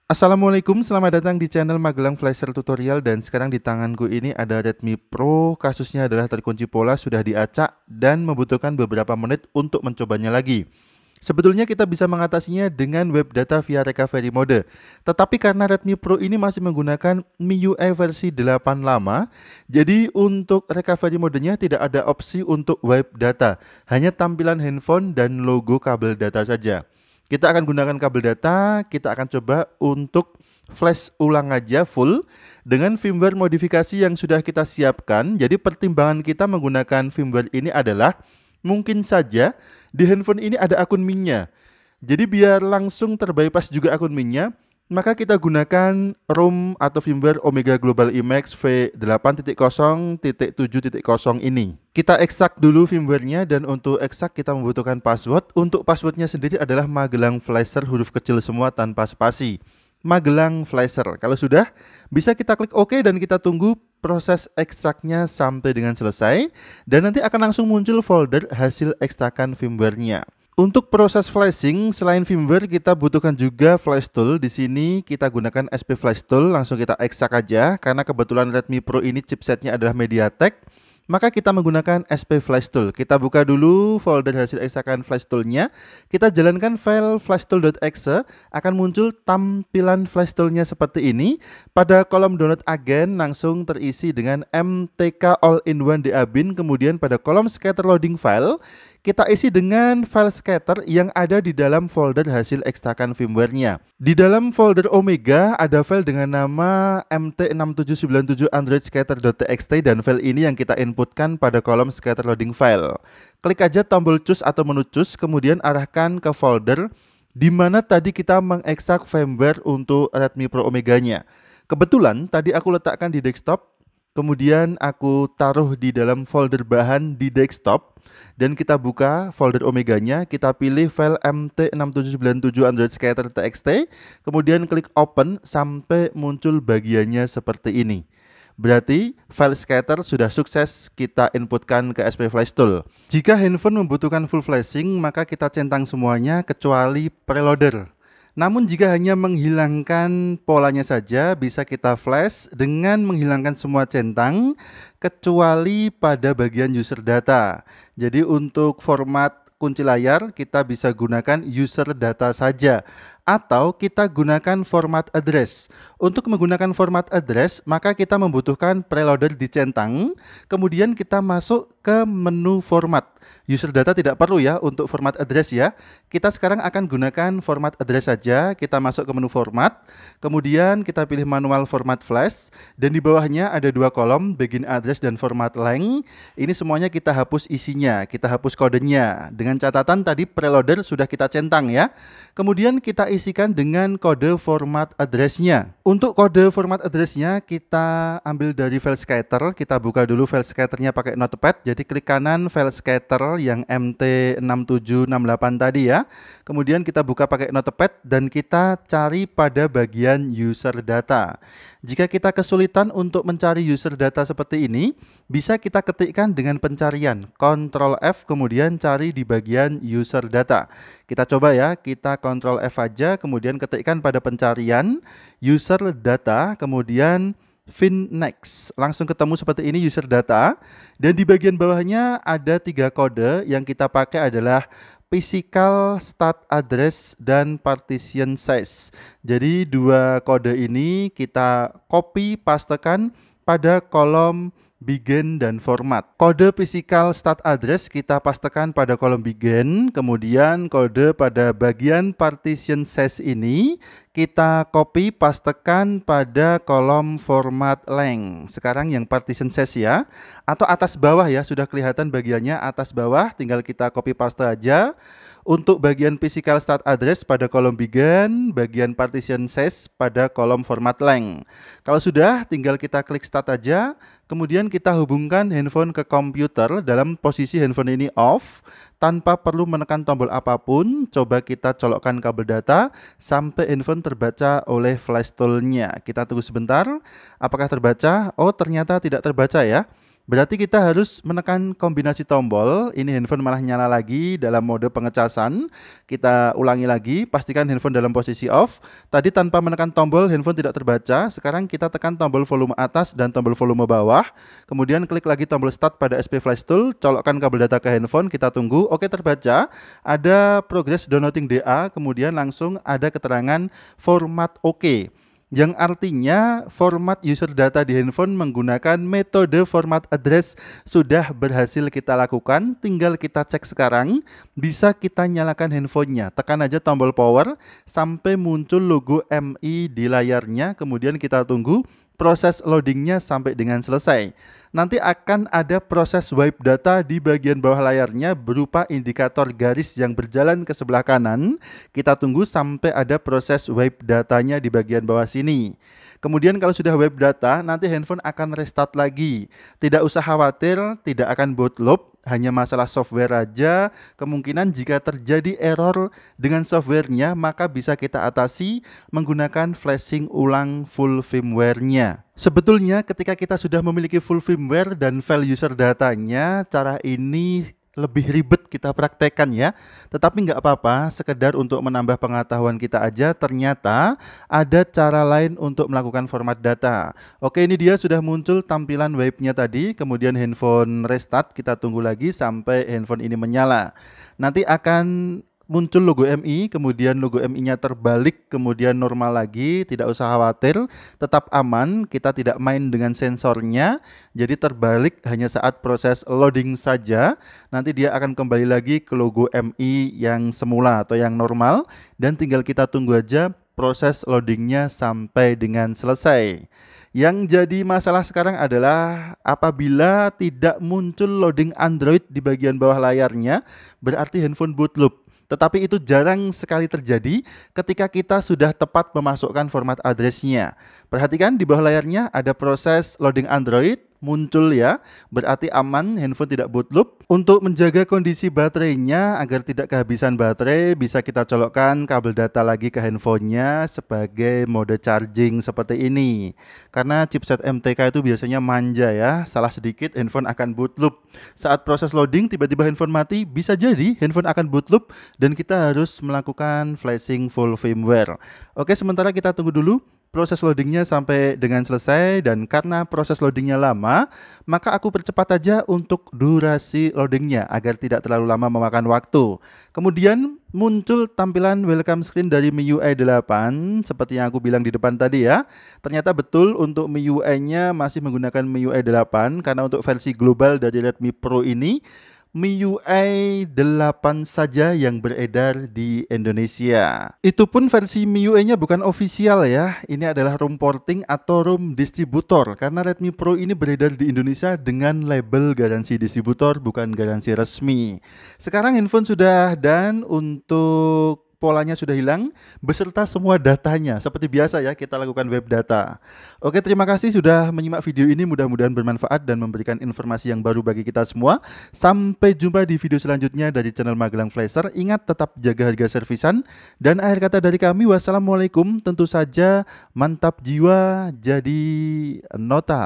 Assalamualaikum, selamat datang di channel Magelang Flasher Tutorial. Dan sekarang di tanganku ini ada Redmi Pro. Kasusnya adalah terkunci pola, sudah diacak dan membutuhkan beberapa menit untuk mencobanya lagi. Sebetulnya kita bisa mengatasinya dengan web data via recovery mode. Tetapi karena Redmi Pro ini masih menggunakan MIUI versi 8 lama, jadi untuk recovery modenya tidak ada opsi untuk web data, hanya tampilan handphone dan logo kabel data saja. Kita akan gunakan kabel data, kita akan coba untuk flash ulang aja full dengan firmware modifikasi yang sudah kita siapkan. Jadi pertimbangan kita menggunakan firmware ini adalah mungkin saja di handphone ini ada akun minnya. Jadi biar langsung terbypass juga akun minnya, maka kita gunakan ROM atau firmware Omega Global Emacs V8.0.7.0 ini. Kita ekstrak dulu firmware-nya, dan untuk ekstrak kita membutuhkan password. Untuk passwordnya sendiri adalah Magelang Flasher, huruf kecil semua tanpa spasi. Magelang Flasher. Kalau sudah, bisa kita klik OK dan kita tunggu proses ekstraknya sampai dengan selesai, dan nanti akan langsung muncul folder hasil ekstrakan firmware-nya. Untuk proses flashing, selain firmware kita butuhkan juga flash tool. Di sini kita gunakan SP Flash Tool, langsung kita ekstrak aja. Karena kebetulan Redmi Pro ini chipsetnya adalah MediaTek, maka kita menggunakan SP Flash Tool. Kita buka dulu folder hasil ekstrakan flash toolnya. Kita jalankan file flashtool.exe, akan muncul tampilan flash toolnya seperti ini. Pada kolom download agen langsung terisi dengan MTK All-in-One DA-Bin. Kemudian pada kolom scatter loading file, kita isi dengan file scatter yang ada di dalam folder hasil ekstrakan firmware-nya. Di dalam folder Omega ada file dengan nama mt6797 Android scatter.txt, dan file ini yang kita inputkan pada kolom scatter loading file. Klik aja tombol cus atau menu cus, kemudian arahkan ke folder di mana tadi kita mengekstrak firmware untuk Redmi Pro Omega-nya. Kebetulan tadi aku letakkan di desktop, kemudian aku taruh di dalam folder bahan di desktop, dan kita buka folder Omega-nya, kita pilih file mt6797 Android scatter.txt, kemudian klik open sampai muncul bagiannya seperti ini. Berarti file scatter sudah sukses kita inputkan ke SP Flash Tool. Jika handphone membutuhkan full flashing, maka kita centang semuanya kecuali preloader. Namun jika hanya menghilangkan polanya saja, bisa kita flash dengan menghilangkan semua centang kecuali pada bagian user data. Jadi untuk format kunci layar kita bisa gunakan user data saja, atau kita gunakan format address. Untuk menggunakan format address, maka kita membutuhkan preloader dicentang, kemudian kita masuk ke menu format. User data tidak perlu ya untuk format address ya. Kita sekarang akan gunakan format address saja. Kita masuk ke menu format, kemudian kita pilih manual format flash, dan di bawahnya ada dua kolom, begin address dan format length. Ini semuanya kita hapus isinya, kita hapus kodenya. Dengan catatan tadi preloader sudah kita centang ya. Kemudian kita isikan dengan kode format address-nya. Untuk kode format address-nya kita ambil dari file scatter. Kita buka dulu file scatter-nya pakai notepad. Jadi klik kanan file scatter yang MT6768 tadi ya. Kemudian kita buka pakai notepad dan kita cari pada bagian user data. Jika kita kesulitan untuk mencari user data seperti ini, bisa kita ketikkan dengan pencarian Ctrl F, kemudian cari di bagian user data. Kita coba ya, kita Ctrl F aja, kemudian ketikkan pada pencarian user data, kemudian find next. Langsung ketemu seperti ini user data, dan di bagian bawahnya ada 3 kode. Yang kita pakai adalah physical start address dan partition size. Jadi 2 kode ini kita copy pastekan pada kolom begin dan format. Kode physical start address kita pastekan pada kolom begin, kemudian kode pada bagian partition size ini kita copy pastekan pada kolom format length. Sekarang yang partition size ya, atau atas bawah ya, sudah kelihatan bagiannya atas bawah, tinggal kita copy paste aja. Untuk bagian physical start address pada kolom begin, bagian partition size pada kolom format length. Kalau sudah, tinggal kita klik start aja, kemudian kita hubungkan handphone ke komputer dalam posisi handphone ini off, tanpa perlu menekan tombol apapun. Coba kita colokkan kabel data sampai handphone terbaca oleh flash tool-nya. Kita tunggu sebentar, apakah terbaca? Oh, ternyata tidak terbaca ya. Berarti kita harus menekan kombinasi tombol. Ini handphone malah nyala lagi dalam mode pengecasan. Kita ulangi lagi, pastikan handphone dalam posisi off. Tadi tanpa menekan tombol handphone tidak terbaca. Sekarang kita tekan tombol volume atas dan tombol volume bawah. Kemudian klik lagi tombol start pada SP Flash Tool, colokkan kabel data ke handphone, kita tunggu. Oke, terbaca. Ada progress downloading DA, kemudian langsung ada keterangan format OK. Yang artinya format user data di handphone menggunakan metode format address sudah berhasil kita lakukan. Tinggal kita cek sekarang, bisa kita nyalakan handphonenya. Tekan aja tombol power sampai muncul logo MI di layarnya, kemudian kita tunggu proses loadingnya sampai dengan selesai. Nanti akan ada proses wipe data di bagian bawah layarnya berupa indikator garis yang berjalan ke sebelah kanan. Kita tunggu sampai ada proses wipe datanya di bagian bawah sini. Kemudian kalau sudah wipe data, nanti handphone akan restart lagi. Tidak usah khawatir, tidak akan boot loop, hanya masalah software aja. Kemungkinan jika terjadi error dengan softwarenya, maka bisa kita atasi menggunakan flashing ulang full firmware-nya. Sebetulnya ketika kita sudah memiliki full firmware dan file user datanya, cara ini lebih ribet kita praktekkan ya. Tetapi nggak apa-apa, sekedar untuk menambah pengetahuan kita aja, ternyata ada cara lain untuk melakukan format data. Oke, ini dia sudah muncul tampilan wipe-nya tadi, kemudian handphone restart, kita tunggu lagi sampai handphone ini menyala. Nanti akan muncul logo MI, kemudian logo MI-nya terbalik, kemudian normal lagi. Tidak usah khawatir, tetap aman, kita tidak main dengan sensornya. Jadi terbalik hanya saat proses loading saja. Nanti dia akan kembali lagi ke logo MI yang semula atau yang normal, dan tinggal kita tunggu aja proses loadingnya sampai dengan selesai. Yang jadi masalah sekarang adalah apabila tidak muncul loading Android di bagian bawah layarnya, berarti handphone boot loop. Tetapi itu jarang sekali terjadi ketika kita sudah tepat memasukkan format address-nya. Perhatikan di bawah layarnya ada proses loading Android muncul ya, berarti aman, handphone tidak boot loop. Untuk menjaga kondisi baterainya agar tidak kehabisan baterai, bisa kita colokkan kabel data lagi ke handphonenya sebagai mode charging seperti ini. Karena chipset MTK itu biasanya manja ya, salah sedikit handphone akan boot loop. Saat proses loading tiba-tiba handphone mati, bisa jadi handphone akan boot loop dan kita harus melakukan flashing full firmware. Oke, sementara kita tunggu dulu proses loadingnya sampai dengan selesai, dan karena proses loadingnya lama, maka aku percepat aja untuk durasi loadingnya agar tidak terlalu lama memakan waktu. Kemudian muncul tampilan welcome screen dari MIUI 8 seperti yang aku bilang di depan tadi ya. Ternyata betul untuk MIUI-nya masih menggunakan MIUI 8 karena untuk versi global dari Redmi Pro ini MIUI 8 saja yang beredar di Indonesia. Itu pun versi MIUI-nya bukan official ya. Ini adalah ROM porting atau ROM distributor karena Redmi Pro ini beredar di Indonesia dengan label garansi distributor, bukan garansi resmi. Sekarang handphone sudah done untuk polanya sudah hilang beserta semua datanya. Seperti biasa ya, kita lakukan web data. Oke, terima kasih sudah menyimak video ini, mudah-mudahan bermanfaat dan memberikan informasi yang baru bagi kita semua. Sampai jumpa di video selanjutnya dari channel Magelang Flasher. Ingat, tetap jaga harga servisan. Dan akhir kata dari kami, wassalamualaikum. Tentu saja mantap jiwa jadi nota.